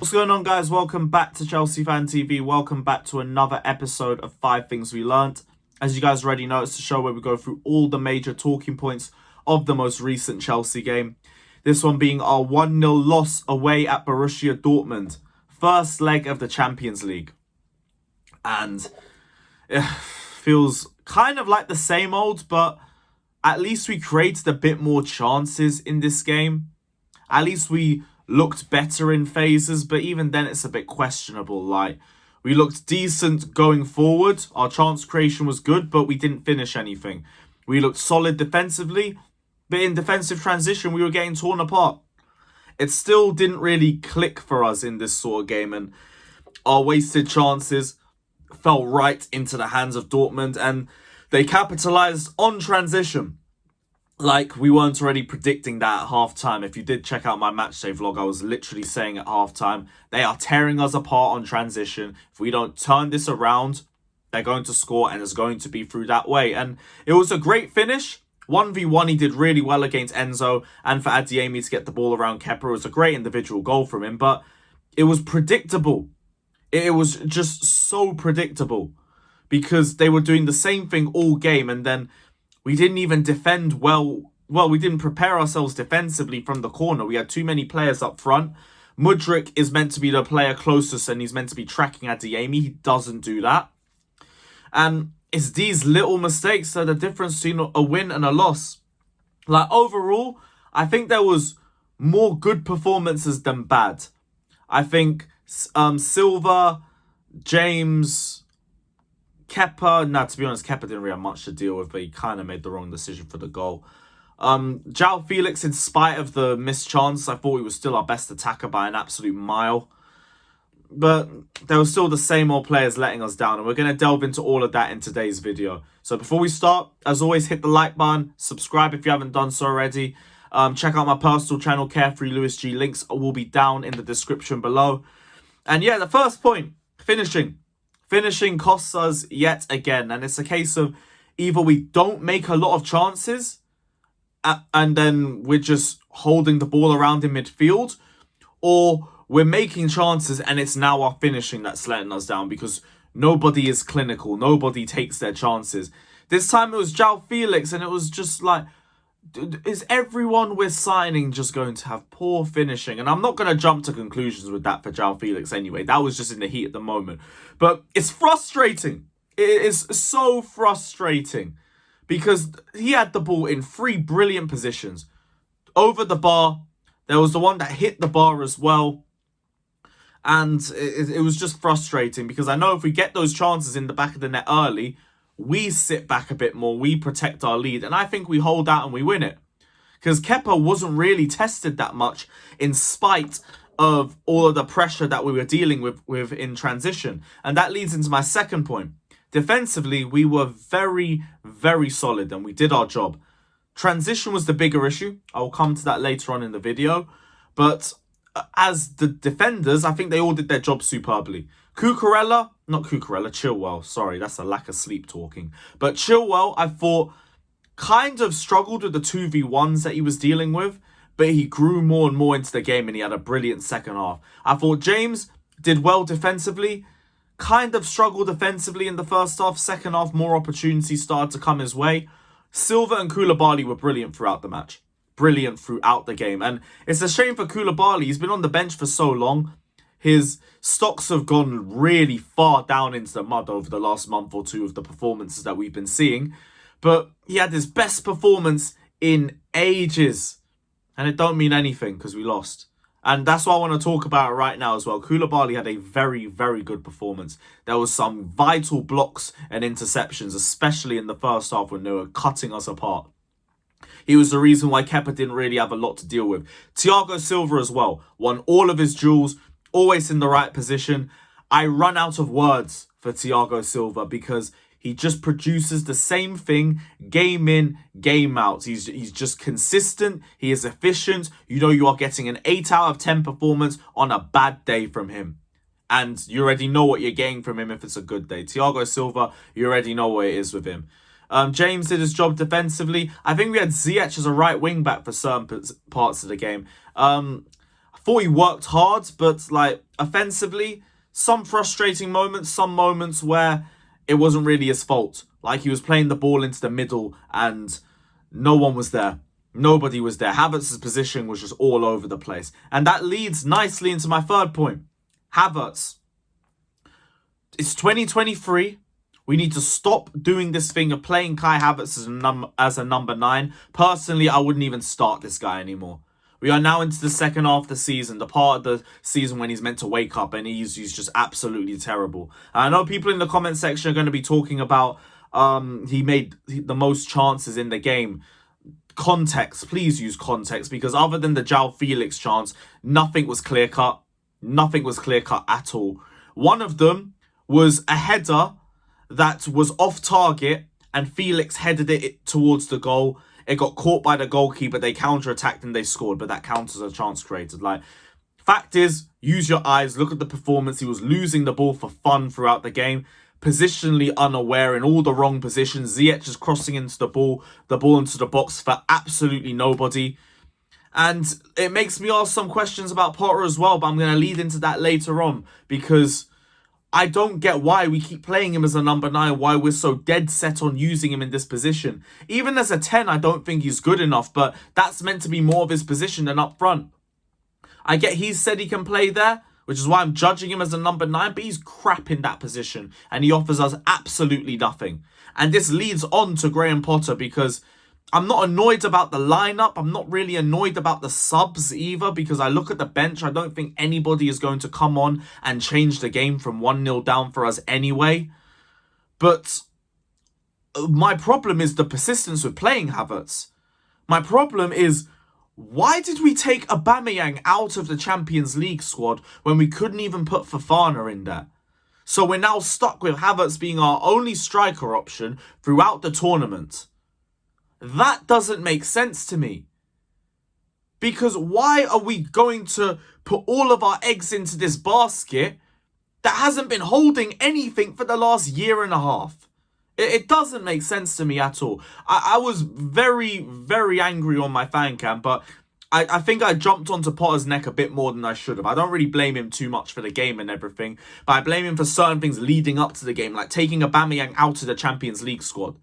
What's going on, guys? Welcome back to Chelsea Fan TV. Welcome back to another episode of 5 Things We Learnt. As you guys already know, it's the show where we go through all the major talking points of the most recent Chelsea game. This one being our 1-0 loss away at Borussia Dortmund. First leg of the Champions League. And it feels kind of like the same old, but at least we created a bit more chances in this game. At least we looked better in phases, but even then it's a bit questionable. Like, we looked decent going forward. Our chance creation was good, but we didn't finish anything. We looked solid defensively, but in defensive transition, we were getting torn apart. It still didn't really click for us in this sort of game, and our wasted chances fell right into the hands of Dortmund, and they capitalized on transition. Like, we weren't already predicting that at halftime. If you did check out my matchday vlog, I was literally saying at halftime, they are tearing us apart on transition. If we don't turn this around, they're going to score, and it's going to be through that way. And it was a great finish. 1v1, he did really well against Enzo, and for Adeyemi to get the ball around Kepa, it was a great individual goal from him, but it was predictable. It was just so predictable because they were doing the same thing all game, and then we didn't even defend well. Well, we didn't prepare ourselves defensively from the corner. We had too many players up front. Mudryk is meant to be the player closest, and he's meant to be tracking Adeyemi. He doesn't do that. And it's these little mistakes that are the difference between a win and a loss. Like, overall, I think there was more good performances than bad. I think Silva, James, Kepa, to be honest, Kepa didn't really have much to deal with, but he kind of made the wrong decision for the goal. João Felix, in spite of the missed chance, I thought he was still our best attacker by an absolute mile. But there were still the same old players letting us down, and we're going to delve into all of that in today's video. So before we start, as always, hit the like button, subscribe if you haven't done so already. Check out my personal channel, Carefree Lewis G. Links will be down in the description below. And yeah, the first point, finishing. Finishing costs us yet again, and it's a case of either we don't make a lot of chances and then we're just holding the ball around in midfield, or we're making chances and it's now our finishing that's letting us down because nobody is clinical, nobody takes their chances. This time it was João Felix, and it was just like, is everyone we're signing just going to have poor finishing? And I'm not going to jump to conclusions with that for João Felix anyway. That was just in the heat of the moment. But it's frustrating. It is so frustrating because he had the ball in 3 brilliant positions. Over the bar. There was the one that hit the bar as well. And it was just frustrating because I know if we get those chances in the back of the net early, we sit back a bit more, we protect our lead, and I think we hold out and we win it. Because Kepa wasn't really tested that much in spite of all of the pressure that we were dealing with in transition. And that leads into my second point. Defensively, we were very, very solid and we did our job. Transition was the bigger issue. I'll come to that later on in the video. But as the defenders, I think they all did their job superbly. Chilwell, sorry, that's a lack of sleep talking. But Chilwell, I thought, kind of struggled with the 2v1s that he was dealing with, but he grew more and more into the game and he had a brilliant second half. I thought James did well defensively, kind of struggled defensively in the first half. Second half, more opportunities started to come his way. Silva and Koulibaly were brilliant throughout the match. Brilliant throughout the game. And it's a shame for Koulibaly. He's been on the bench for so long. His stocks have gone really far down into the mud over the last month or two of the performances that we've been seeing. But he had his best performance in ages. And it don't mean anything because we lost. And that's what I want to talk about right now as well. Koulibaly had a very, very good performance. There was some vital blocks and interceptions, especially in the first half when they were cutting us apart. He was the reason why Kepa didn't really have a lot to deal with. Thiago Silva as well. Won all of his duels. Always in the right position. I run out of words for Thiago Silva because he just produces the same thing game in, game out. He's just consistent. He is efficient. You know you are getting an 8 out of 10 performance on a bad day from him. And you already know what you're getting from him if it's a good day. Thiago Silva, you already know what it is with him. James did his job defensively. I think we had Ziyech as a right wing back for certain parts of the game. I thought he worked hard, but like offensively, some frustrating moments, some moments where it wasn't really his fault. Like he was playing the ball into the middle and no one was there. Nobody was there. Havertz's position was just all over the place. And that leads nicely into my third point. Havertz. It's 2023. We need to stop doing this thing of playing Kai Havertz as a number 9. Personally, I wouldn't even start this guy anymore. We are now into the second half of the season, the part of the season when he's meant to wake up, and he's just absolutely terrible. And I know people in the comment section are going to be talking about he made the most chances in the game. Context, please use context, because other than the João Felix chance, nothing was clear-cut. Nothing was clear-cut at all. One of them was a header that was off target and Felix headed it towards the goal. It got caught by the goalkeeper. They counter-attacked and they scored, but that counts as a chance created. Like, fact is, use your eyes, look at the performance. He was losing the ball for fun throughout the game, positionally unaware in all the wrong positions. Ziyech is crossing into the ball into the box for absolutely nobody. And it makes me ask some questions about Potter as well, but I'm going to lead into that later on, because I don't get why we keep playing him as a number 9, why we're so dead set on using him in this position. Even as a 10, I don't think he's good enough, but that's meant to be more of his position than up front. I get he said he can play there, which is why I'm judging him as a number 9, but he's crap in that position, and he offers us absolutely nothing. And this leads on to Graham Potter, because I'm not annoyed about the lineup. I'm not really annoyed about the subs either, because I look at the bench. I don't think anybody is going to come on and change the game from 1-0 down for us anyway. But my problem is the persistence with playing Havertz. My problem is, why did we take Aubameyang out of the Champions League squad when we couldn't even put Fofana in there? So we're now stuck with Havertz being our only striker option throughout the tournament. That doesn't make sense to me. Because why are we going to put all of our eggs into this basket that hasn't been holding anything for the last year and a half? It doesn't make sense to me at all. I was very, very angry on my fan cam, but I think I jumped onto Potter's neck a bit more than I should have. I don't really blame him too much for the game and everything, but I blame him for certain things leading up to the game, like taking Aubameyang out of the Champions League squad.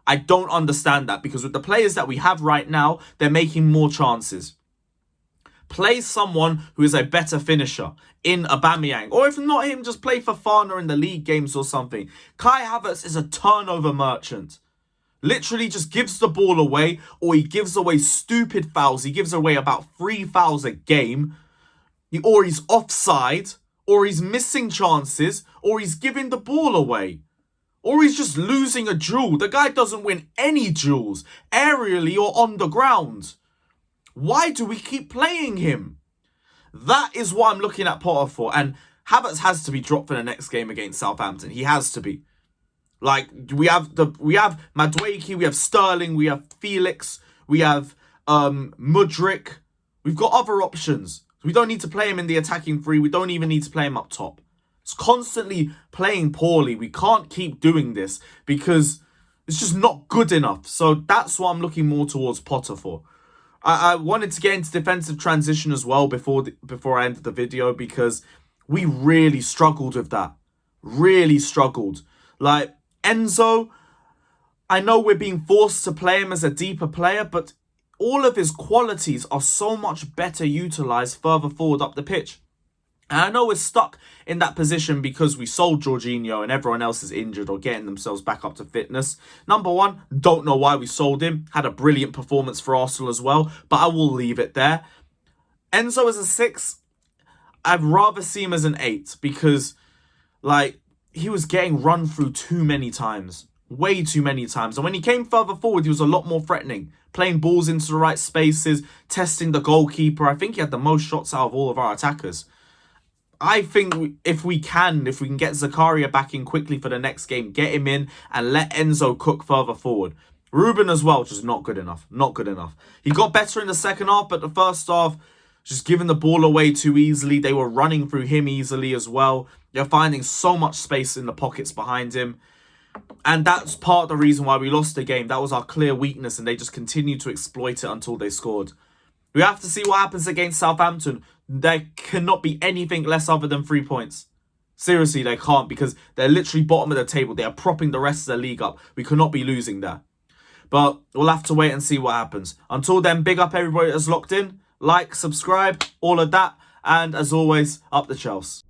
I don't understand that, because with the players that we have right now, they're making more chances. Play someone who is a better finisher in Aubameyang. Or if not him, just play Fofana in the league games or something. Kai Havertz is a turnover merchant. Literally just gives the ball away, or he gives away stupid fouls. He gives away about 3 fouls a game. Or he's offside, or he's missing chances, or he's giving the ball away. Or he's just losing a duel. The guy doesn't win any duels, aerially or on the ground. Why do we keep playing him? That is what I'm looking at Potter for. And Havertz has to be dropped for the next game against Southampton. He has to be. Like, we have Madueke, we have Sterling, we have Felix, we have Mudryk. We've got other options. We don't need to play him in the attacking three. We don't even need to play him up top. It's constantly playing poorly. We can't keep doing this because it's just not good enough. So that's what I'm looking more towards Potter for. I wanted to get into defensive transition as well before I ended the video, because we really struggled with that. Really struggled. Like, Enzo, I know we're being forced to play him as a deeper player, but all of his qualities are so much better utilised further forward up the pitch. And I know we're stuck in that position because we sold Jorginho and everyone else is injured or getting themselves back up to fitness. Number one, don't know why we sold him. Had a brilliant performance for Arsenal as well, but I will leave it there. Enzo as a 6, I'd rather see him as an 8 because, like, he was getting run through too many times. Way too many times. And when he came further forward, he was a lot more threatening. Playing balls into the right spaces, testing the goalkeeper. I think he had the most shots out of all of our attackers. I think if we can get Zakaria back in quickly for the next game, get him in and let Enzo cook further forward. Ruben as well, just not good enough. Not good enough. He got better in the second half, but the first half, just giving the ball away too easily. They were running through him easily as well. They're finding so much space in the pockets behind him. And that's part of the reason why we lost the game. That was our clear weakness, and they just continued to exploit it until they scored. We have to see what happens against Southampton. There cannot be anything less other than 3 points. Seriously, they can't, because they're literally bottom of the table. They are propping the rest of the league up. We cannot be losing there. But we'll have to wait and see what happens. Until then, big up everybody that's locked in. Like, subscribe, all of that. And as always, up the Chelsea.